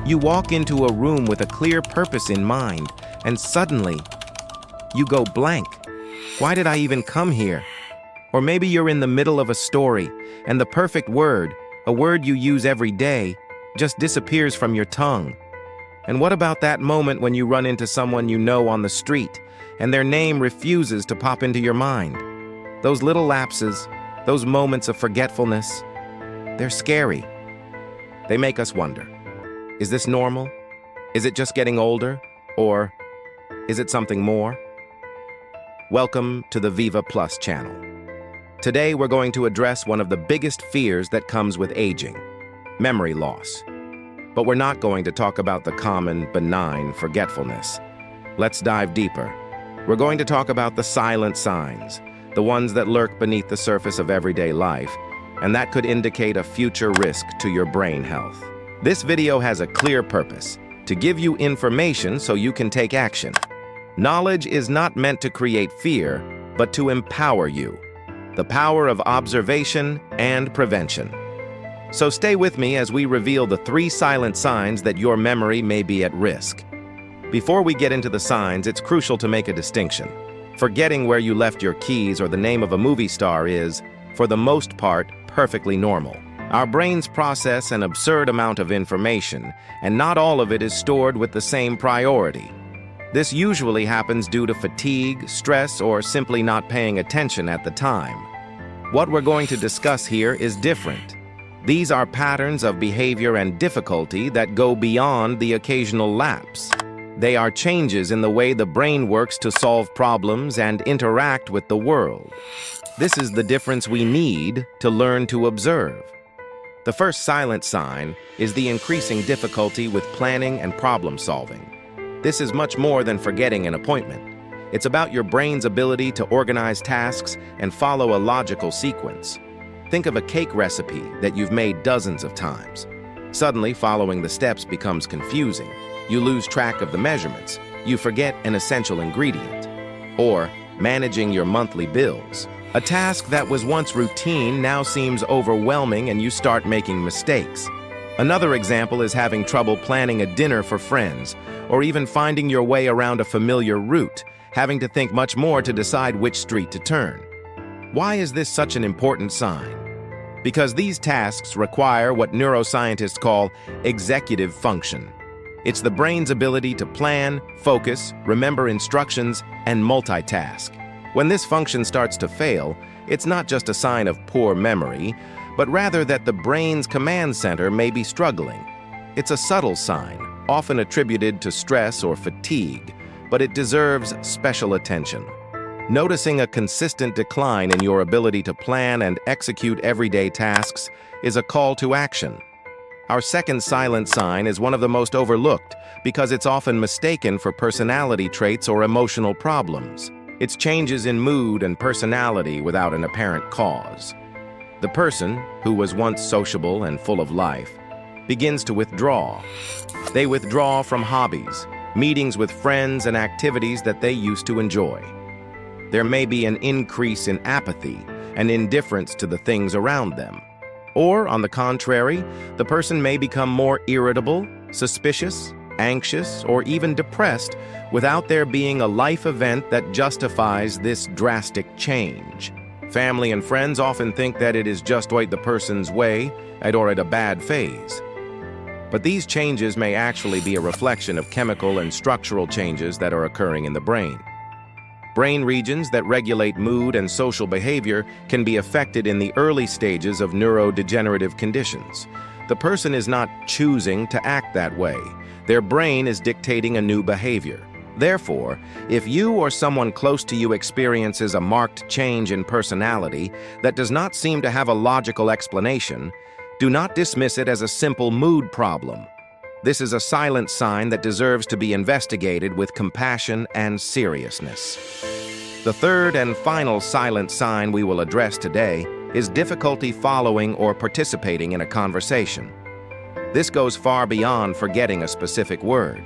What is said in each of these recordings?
You walk into a room with a clear purpose in mind, and suddenly, you go blank. Why did I even come here? Or maybe you're in the middle of a story, and the perfect word, a word you use every day, just disappears from your tongue. And what about that moment when you run into someone you know on the street, and their name refuses to pop into your mind? Those little lapses, those moments of forgetfulness, they're scary. They make us wonder, is this normal? Is it just getting older? Or is it something more? Welcome to the Viva Plus channel. Today we're going to address one of the biggest fears that comes with aging, memory loss. But we're not going to talk about the common, benign forgetfulness. Let's dive deeper. We're going to talk about the silent signs, the ones that lurk beneath the surface of everyday life, and that could indicate a future risk to your brain health. This video has a clear purpose, to give you information so you can take action. Knowledge is not meant to create fear, but to empower you. The power of observation and prevention. So stay with me as we reveal the 3 silent signs that your memory may be at risk. Before we get into the signs, it's crucial to make a distinction. Forgetting where you left your keys or the name of a movie star is, for the most part, perfectly normal. Our brains process an absurd amount of information, and not all of it is stored with the same priority. This usually happens due to fatigue, stress, or simply not paying attention at the time. What we're going to discuss here is different. These are patterns of behavior and difficulty that go beyond the occasional lapse. They are changes in the way the brain works to solve problems and interact with the world. This is the difference we need to learn to observe. The first silent sign is the increasing difficulty with planning and problem solving. This is much more than forgetting an appointment. It's about your brain's ability to organize tasks and follow a logical sequence. Think of a cake recipe that you've made dozens of times. Suddenly, following the steps becomes confusing. You lose track of the measurements. You forget an essential ingredient. Or managing your monthly bills. A task that was once routine now seems overwhelming and you start making mistakes. Another example is having trouble planning a dinner for friends, or even finding your way around a familiar route, having to think much more to decide which street to turn. Why is this such an important sign? Because these tasks require what neuroscientists call executive function. It's the brain's ability to plan, focus, remember instructions, and multitask. When this function starts to fail, it's not just a sign of poor memory, but rather that the brain's command center may be struggling. It's a subtle sign, often attributed to stress or fatigue, but it deserves special attention. Noticing a consistent decline in your ability to plan and execute everyday tasks is a call to action. Our second silent sign is one of the most overlooked because it's often mistaken for personality traits or emotional problems. It's changes in mood and personality without an apparent cause. The person, who was once sociable and full of life, begins to withdraw. They withdraw from hobbies, meetings with friends, and activities that they used to enjoy. There may be an increase in apathy and indifference to the things around them. Or, on the contrary, the person may become more irritable, suspicious, anxious, or even depressed without there being a life event that justifies this drastic change. Family and friends often think that it is just the person's way or at a bad phase. But these changes may actually be a reflection of chemical and structural changes that are occurring in the brain. Brain regions that regulate mood and social behavior can be affected in the early stages of neurodegenerative conditions. The person is not choosing to act that way. Their brain is dictating a new behavior. Therefore, if you or someone close to you experiences a marked change in personality that does not seem to have a logical explanation, do not dismiss it as a simple mood problem. This is a silent sign that deserves to be investigated with compassion and seriousness. The third and final silent sign we will address today is difficulty following or participating in a conversation. This goes far beyond forgetting a specific word.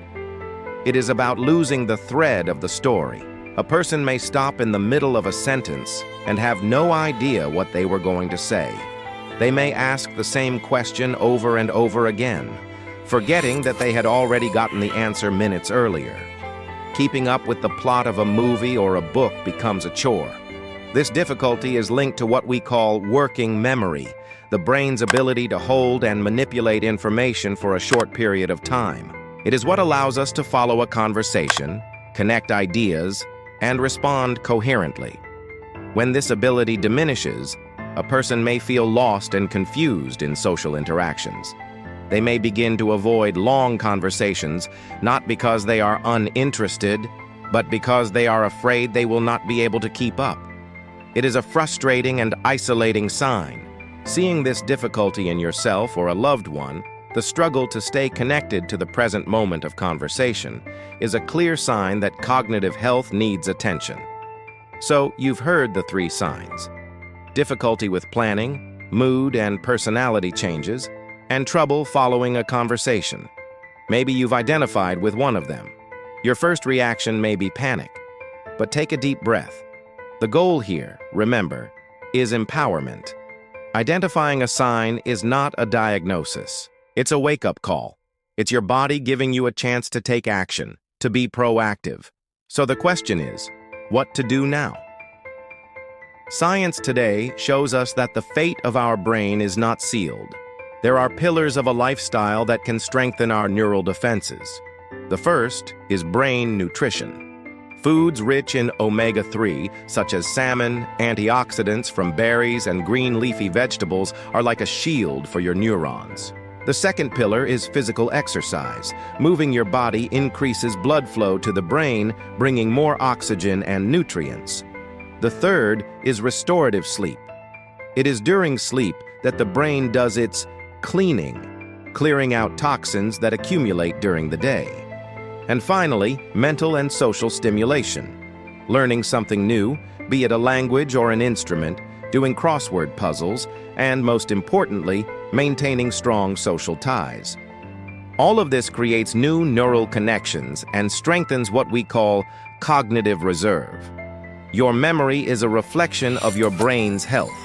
It is about losing the thread of the story. A person may stop in the middle of a sentence and have no idea what they were going to say. They may ask the same question over and over again, forgetting that they had already gotten the answer minutes earlier. Keeping up with the plot of a movie or a book becomes a chore. This difficulty is linked to what we call working memory, the brain's ability to hold and manipulate information for a short period of time. It is what allows us to follow a conversation, connect ideas, and respond coherently. When this ability diminishes, a person may feel lost and confused in social interactions. They may begin to avoid long conversations, not because they are uninterested, but because they are afraid they will not be able to keep up. It is a frustrating and isolating sign. Seeing this difficulty in yourself or a loved one, the struggle to stay connected to the present moment of conversation, is a clear sign that cognitive health needs attention. So, you've heard the 3 signs: difficulty with planning, mood and personality changes, and trouble following a conversation. Maybe you've identified with one of them. Your first reaction may be panic, but take a deep breath. The goal here, remember, is empowerment. Identifying a sign is not a diagnosis. It's a wake-up call. It's your body giving you a chance to take action, to be proactive. So the question is, what to do now? Science today shows us that the fate of our brain is not sealed. There are pillars of a lifestyle that can strengthen our neural defenses. The first is brain nutrition. Foods rich in omega-3, such as salmon, antioxidants from berries, and green leafy vegetables are like a shield for your neurons. The second pillar is physical exercise. Moving your body increases blood flow to the brain, bringing more oxygen and nutrients. The third is restorative sleep. It is during sleep that the brain does its cleaning, clearing out toxins that accumulate during the day. And finally, mental and social stimulation. Learning something new, be it a language or an instrument, doing crossword puzzles, and most importantly, maintaining strong social ties. All of this creates new neural connections and strengthens what we call cognitive reserve. Your memory is a reflection of your brain's health,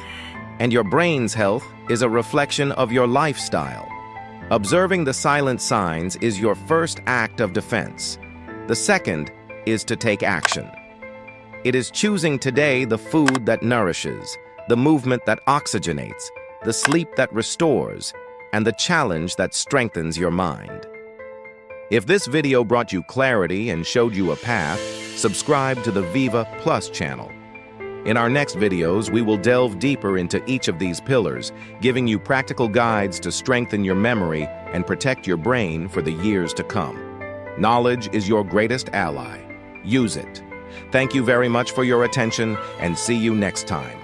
and your brain's health is a reflection of your lifestyle. Observing the silent signs is your first act of defense. The second is to take action. It is choosing today the food that nourishes, the movement that oxygenates, the sleep that restores, and the challenge that strengthens your mind. If this video brought you clarity and showed you a path, subscribe to the Viva Plus channel. In our next videos, we will delve deeper into each of these pillars, giving you practical guides to strengthen your memory and protect your brain for the years to come. Knowledge is your greatest ally. Use it. Thank you very much for your attention, and see you next time.